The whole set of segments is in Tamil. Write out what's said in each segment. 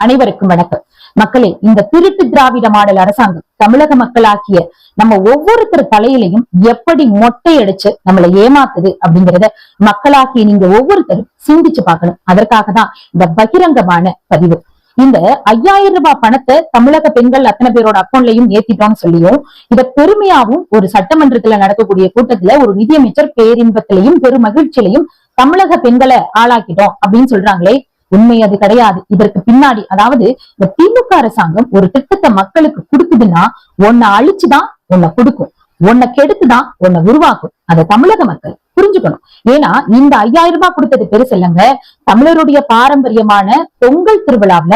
அனைவருக்கும் வணக்கம். மக்களே, இந்த திருட்டு திராவிட மாடல் அரசாங்கம் தமிழக மக்களாக்கிய நம்ம ஒவ்வொருத்தர் தலையிலையும் எப்படி மொட்டையடிச்சு நம்மளை ஏமாத்துது அப்படிங்கறத மக்களாக்கிய நீங்க ஒவ்வொருத்தரும் சிந்திச்சு பார்க்கணும். அதற்காக தான் இந்த பகிரங்கமான பதிவு. இந்த 5000 ரூபாய் பணத்தை தமிழக பெண்கள் அத்தனை பேரோட அக்கௌண்ட்லயும் ஏத்திட்டோம்னு சொல்லியும் இத பெருமையாவும் ஒரு சட்டமன்றத்துல நடக்கக்கூடிய கூட்டத்துல ஒரு நிதியமைச்சர் பேரின்பத்திலையும் பெரும் மகிழ்ச்சியிலையும் தமிழக பெண்களை ஆளாக்கிட்டோம் அப்படின்னு சொல்றாங்களே, உண்மை அது கிடையாது. இதற்கு பின்னாடி, அதாவது இந்த திமுக அரசாங்கம் ஒரு திட்டத்தை மக்களுக்கு கொடுக்குதுன்னா உன்னை அழிச்சுதான் உன்னை கொடுக்கும், உன்னை கெடுத்துதான் உன்னை உருவாக்கும். அதை தமிழக மக்கள் புரிஞ்சுக்கணும். ஏன்னா இந்த 5000 ரூபாய் கொடுத்தது பெருசு இல்லைங்க. தமிழருடைய பாரம்பரியமான பொங்கல் திருவிழாவில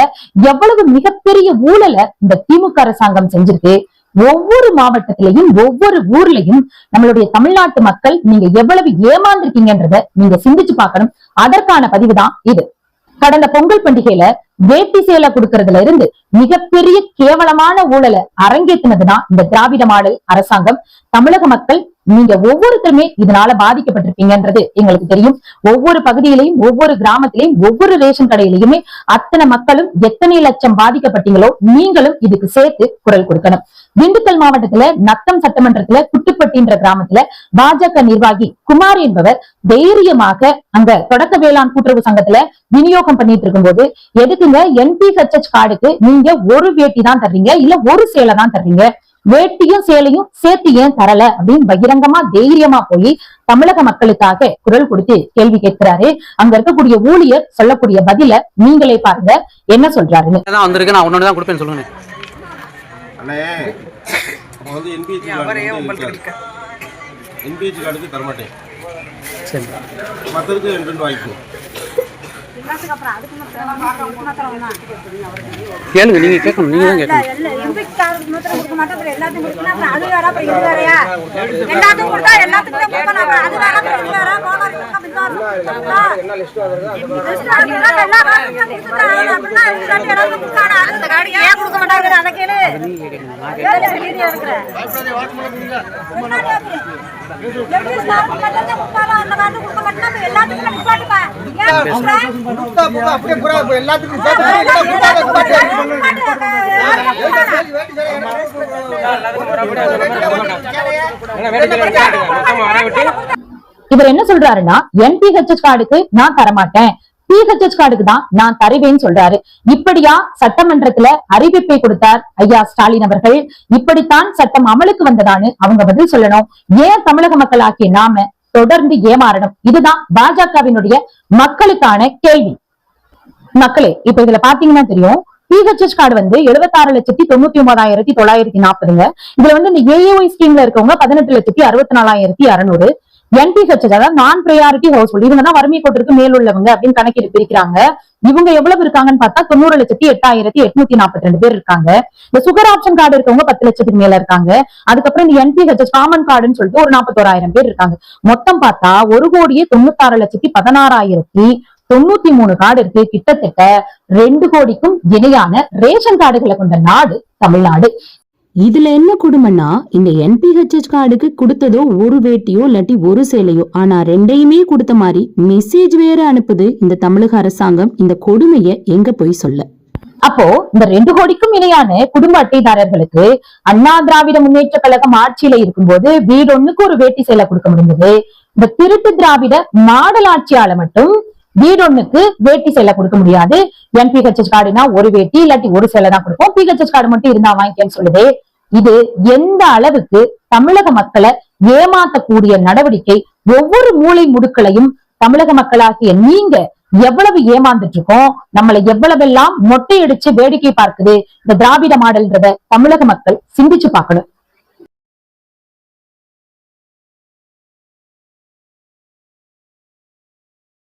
எவ்வளவு மிகப்பெரிய ஊழலை இந்த திமுக அரசாங்கம் செஞ்சிருக்கு. ஒவ்வொரு மாவட்டத்திலையும் ஒவ்வொரு ஊர்லயும் நம்மளுடைய தமிழ்நாட்டு மக்கள் நீங்க எவ்வளவு ஏமாந்திருக்கீங்கன்றத நீங்க சிந்திச்சு பார்க்கணும். அதற்கான பதிவு தான் இது. கடந்த பொங்கல் பண்டிகையில வேட்டி சேலை கொடுக்கறதுல இருந்து மிகப்பெரிய கேவலமான ஊழலை அரங்கேற்றினதுதான் இந்த திராவிட மாடல் அரசாங்கம். தமிழக மக்கள் நீங்க ஒவ்வொருத்தருமே இதனால பாதிக்கப்பட்டிருப்பீங்கன்றது எங்களுக்கு தெரியும். ஒவ்வொரு பகுதியிலையும் ஒவ்வொரு கிராமத்திலையும் ஒவ்வொரு ரேஷன் கடையிலையுமே அத்தனை மக்களும் எத்தனை லட்சம் பாதிக்கப்பட்டீங்களோ நீங்களும் இதுக்கு சேர்த்து குரல் கொடுக்கணும். திண்டுக்கல் மாவட்டத்துல நத்தம் சட்டமன்றத்துல குட்டுப்பட்டின்ற கிராமத்துல பாஜக நிர்வாகி குமார் என்பவர் தைரியமாக அங்க தொடக்க வேளாண் கூட்டுறவு சங்கத்துல விநியோகம் பண்ணிட்டு இருக்கும் போது, எதுக்குங்க NPHH கார்டுக்கு நீங்க ஒரு வேட்டி தான் தர்றீங்க, இல்ல ஒரு சேலை தான் தர்றீங்க, வேட்டியும் சேலையும் சேர்த்து ஏன் தரல அப்படின்னு பகிரங்கமா தைரியமா போய் தமிழக மக்களுக்காக குரல் கொடுத்து கேள்வி கேட்கிறாரு. அங்க இருக்கக்கூடிய ஊழியர் சொல்லக்கூடிய பதில நீங்களே பாருங்க என்ன சொல்றாருன்னு. கேளுங்க, நீங்க கேட்கணும், நீங்க தான் கேட்கணும். இவர் என்ன சொல்றாருன்னா, NPHH கார்டுக்கு நான் தரமாட்டேன், PHH கார்டுக்கு தான் நான் தருவேன்னு சொல்றாரு. இப்படியா சட்டமன்றத்துல அறிவிப்பை கொடுத்தார் ஐயா ஸ்டாலின் அவர்கள்? இப்படித்தான் சட்டம் அமலுக்கு வந்ததான்னு அவங்க பதில் சொல்லணும். ஏன் தமிழக மக்கள் ஆக்கிய நாம தொடர்ந்து ஏமாறணும்? இதுதான் பாஜகவினுடைய மக்களுக்கான கேள்வி. மக்களே, இப்ப இதுல பாத்தீங்கன்னா தெரியும், PHH கார்டு 76,99,940. இதுல இந்த AAY ஸ்கீம்ல இருக்கவங்க 18,64,600. NPHH, அதாவது நான் பிரையாரிட்டி ஹவுஸ் ஹோல்ட், இவங்க தான் வறுமை கோட்டிற்கு மேல் உள்ளவங்க அப்படின்னு கணக்கீடு பிரிக்கிறாங்க. இவங்க எவ்வளவு இருக்காங்கன்னு பார்த்தா 90,08,842 பேர் இருக்காங்க. இந்த சுகர் ஆப்ஷன் கார்டு இருக்கவங்க 10 லட்சத்துக்கு மேல இருக்காங்க. அதுக்கப்புறம் இந்த NPHH காமன் கார்டுன்னு சொல்லிட்டு ஒரு 41,000 பேர் இருக்காங்க. மொத்தம் பார்த்தா 1,96,16,093 கார்டு இருக்கு. கிட்டத்தட்ட 2 கோடிக்கும் இணையான ரேஷன் கார்டுகளை கொண்ட நாடு தமிழ்நாடு. இதுல என்ன கொடுமைன்னா, இந்த NPHH கார்டுக்கு கொடுத்ததோ ஒரு வேட்டியோ இல்லாட்டி ஒரு சேலையோ, ஆனா ரெண்டையுமே கொடுத்த மாதிரி மெசேஜ் வேற அனுப்புது இந்த தமிழக அரசாங்கம். இந்த கொடுமைய எங்க போய் சொல்ல? அப்போ இந்த 2 கோடிக்கும் இணையான குடும்ப அட்டைதாரர்களுக்கு அண்ணா திராவிட முன்னேற்ற கழகம் ஆட்சியில இருக்கும்போது வீடொன்னுக்கு ஒரு வேட்டி சேலை கொடுக்க முடிஞ்சது. இந்த திருட்டு திராவிட மாடல் ஆட்சியால மட்டும் வீடொன்னுக்கு வேட்டி சேலை கொடுக்க முடியாது. NPHH கார்டுனா ஒரு வேட்டி இல்லாட்டி ஒரு சேலை தான் கொடுப்போம், PHH கார்டு மட்டும் இருந்தா வாங்கிக்கன்னு சொல்லுது. இது எந்த அளவுக்கு தமிழக மக்களை ஏமாத்தக்கூடிய நடவடிக்கை. ஒவ்வொரு மூளை முடுக்களையும் தமிழக மக்களாகிய நீங்க எவ்வளவு ஏமாந்துட்டு இருக்கோம், நம்மளை எவ்வளவெல்லாம் மொட்டையடிச்சு வேடிக்கை பார்க்குது இந்த திராவிட மாடல்ன்றத தமிழக மக்கள் சிந்திச்சு பார்க்கணும்.